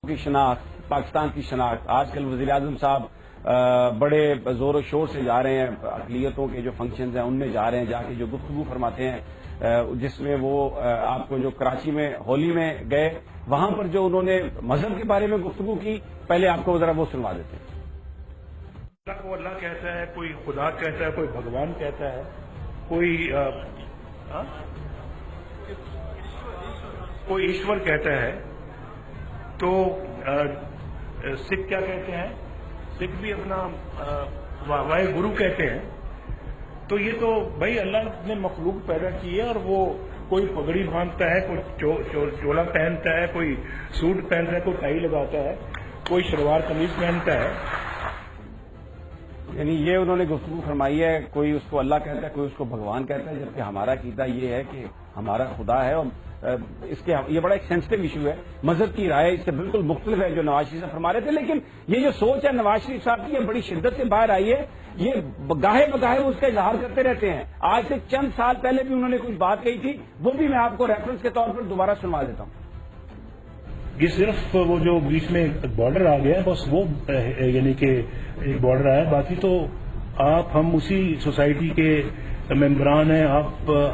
کی شناخت، پاکستان کی شناخت، آج کل وزیر اعظم صاحب بڑے زور و شور سے جا رہے ہیں، اقلیتوں کے جو فنکشنز ہیں ان میں جا رہے ہیں، جا کے جو گفتگو فرماتے ہیں، جس میں وہ آپ کو جو کراچی میں ہولی میں گئے وہاں پر جو انہوں نے مذہب کے بارے میں گفتگو کی، پہلے آپ کو ذرا وہ سنوا دیتے ہیں۔ اللہ کو اللہ کہتا ہے، کوئی خدا کہتا ہے، کوئی بھگوان کہتا ہے، کوئی ایشور کہتا ہے، تو سکھ کیا کہتے ہیں؟ سکھ بھی اپنا واحد گرو کہتے ہیں۔ تو یہ تو بھائی اللہ نے مخلوق پیدا کی ہے، اور وہ کوئی پگڑی باندھتا ہے، کوئی چولا پہنتا ہے، کوئی سوٹ پہنتا ہے، کوئی ٹائی لگاتا ہے، کوئی شلوار قمیض پہنتا ہے۔ یعنی یہ انہوں نے گفتگو فرمائی ہے، کوئی اس کو اللہ کہتا ہے، کوئی اس کو بھگوان کہتا ہے، جبکہ ہمارا عقیدہ یہ ہے کہ ہمارا خدا ہے، اور اس کے یہ بڑا ایک سینسٹیو ایشو ہے۔ مذہب کی رائے اس سے بالکل مختلف ہے جو نواز شریف صاحب فرما رہے تھے، لیکن یہ جو سوچ ہے نواز شریف صاحب کی، یہ بڑی شدت سے باہر آئی ہے۔ یہ گاہے بگاہے وہ اس کا اظہار کرتے رہتے ہیں۔ آج سے چند سال پہلے بھی انہوں نے کچھ بات کہی تھی، وہ بھی میں آپ کو ریفرنس کے طور پر دوبارہ سنوا دیتا ہوں۔ یہ صرف وہ جو بیچ میں بارڈر آ گیا بس وہ یعنی کہ ایک بارڈر آیا، باقی تو آپ ہم اسی سوسائٹی کے ممبران ہیں،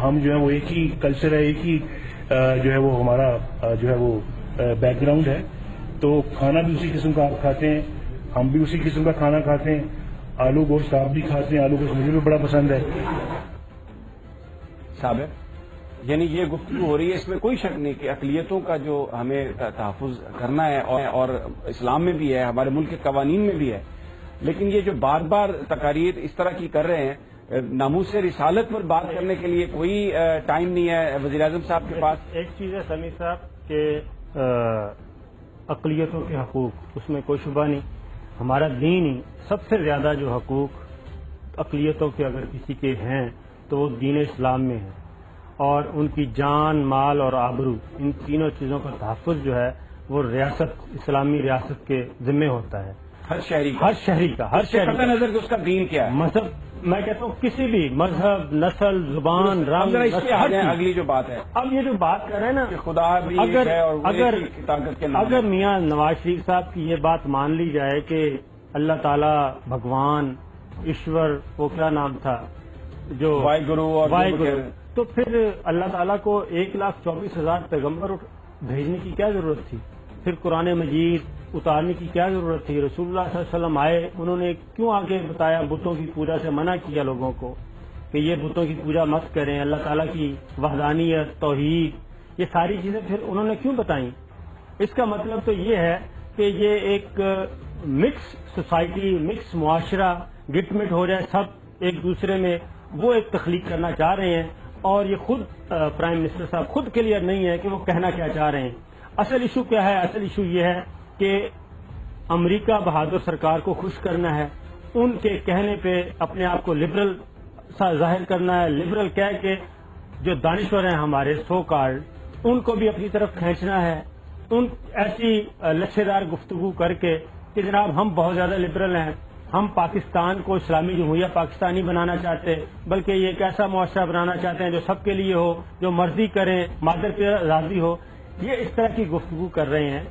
ہم جو ہے وہ ایک ہی کلچر ہے، ایک ہی جو ہے وہ ہمارا جو ہے وہ بیک گراؤنڈ ہے، تو کھانا بھی اسی قسم کا آپ کھاتے ہیں، ہم بھی اسی قسم کا کھانا کھاتے ہیں، آلو گوشت آپ بھی کھاتے ہیں، آلو گوشت مجھے بھی بڑا پسند ہے۔ صاحب یعنی یہ گفتگو ہو رہی ہے، اس میں کوئی شک نہیں کہ اقلیتوں کا جو ہمیں تحفظ کرنا ہے اور اسلام میں بھی ہے، ہمارے ملک کے قوانین میں بھی ہے، لیکن یہ جو بار بار تقاریر اس طرح کی کر رہے ہیں، ناموس رسالت پر بات کرنے کے لیے کوئی ٹائم نہیں ہے وزیر اعظم صاحب کے پاس۔ ایک چیز ہے سمیع صاحب کہ اقلیتوں کے حقوق، اس میں کوئی شبہ نہیں، ہمارا دین ہی سب سے زیادہ جو حقوق اقلیتوں کے اگر کسی کے ہیں تو وہ دین اسلام میں ہے، اور ان کی جان، مال اور آبرو، ان تینوں چیزوں کا تحفظ جو ہے وہ ریاست، اسلامی ریاست کے ذمہ ہوتا ہے، ہر شہری کا قطع نظر کہ اس کا دین کیا ہے۔ مذہب میں کہتا ہوں کسی بھی مذہب، نسل، زبان، رنگ، اگلی جو بات ہے، اب یہ جو بات کر رہے ہیں نا کہ خدا بھی ہے اور طاقت کے نام، اگر میاں نواز شریف صاحب کی یہ بات مان لی جائے کہ اللہ تعالیٰ، بھگوان، ایشور، وہ کیا نام تھا جو واحد گرو، تو پھر اللہ تعالیٰ کو 1,24,000 پیغمبر بھیجنے کی کیا ضرورت تھی؟ پھر قرآن مجید اتارنے کی کیا ضرورت تھی؟ رسول اللہ صلی اللہ علیہ وسلم آئے، انہوں نے کیوں آگے بتایا، بتوں کی پوجا سے منع کیا لوگوں کو کہ یہ بتوں کی پوجا مت کریں، اللہ تعالیٰ کی وحدانیت، توحید، یہ ساری چیزیں پھر انہوں نے کیوں بتائیں؟ اس کا مطلب تو یہ ہے کہ یہ ایک مکس سوسائٹی، مکس معاشرہ گٹ مٹ ہو جائے، سب ایک دوسرے میں، وہ ایک تخلیق کرنا چاہ رہے ہیں، اور یہ خود پرائم منسٹر صاحب خود کلیئر نہیں ہے کہ وہ کہنا کیا چاہ رہے ہیں۔ اصل ایشو کیا ہے؟ اصل ایشو یہ ہے کہ امریکہ بہادر سرکار کو خوش کرنا ہے، ان کے کہنے پہ اپنے آپ کو لبرل ظاہر کرنا ہے، لبرل کہہ کے جو دانشور ہیں ہمارے سو کارڈ، ان کو بھی اپنی طرف کھینچنا ہے، ان ایسی لچھے دار گفتگو کر کے کہ جناب ہم بہت زیادہ لبرل ہیں، ہم پاکستان کو اسلامی جمہوریہ پاکستانی بنانا چاہتے، بلکہ یہ ایک ایسا معاشرہ بنانا چاہتے ہیں جو سب کے لیے ہو، جو مرضی کریں، مادر پہ راضی ہو، یہ اس طرح کی گفتگو کر رہے ہیں۔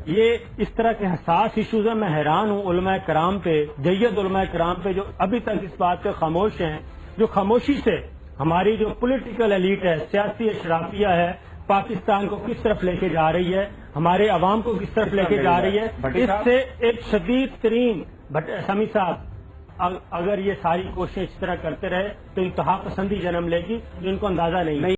یہ اس طرح کے حساس ایشوز ہیں، میں حیران ہوں علماء کرام پہ، جید علماء کرام پہ، جو ابھی تک اس بات پہ خاموش ہیں، جو خاموشی سے ہماری جو پولیٹیکل ایلیٹ ہے، سیاسی اشرافیہ ہے، پاکستان کو کس طرف لے کے جا رہی ہے، ہمارے عوام کو کس طرف لے کے جا رہی ہے۔ اس سے ایک شدید ترین سمیع صاحب اگر یہ ساری کوششیں اس طرح کرتے رہے تو انتہا پسندی جنم لے گی، جن کو اندازہ نہیں۔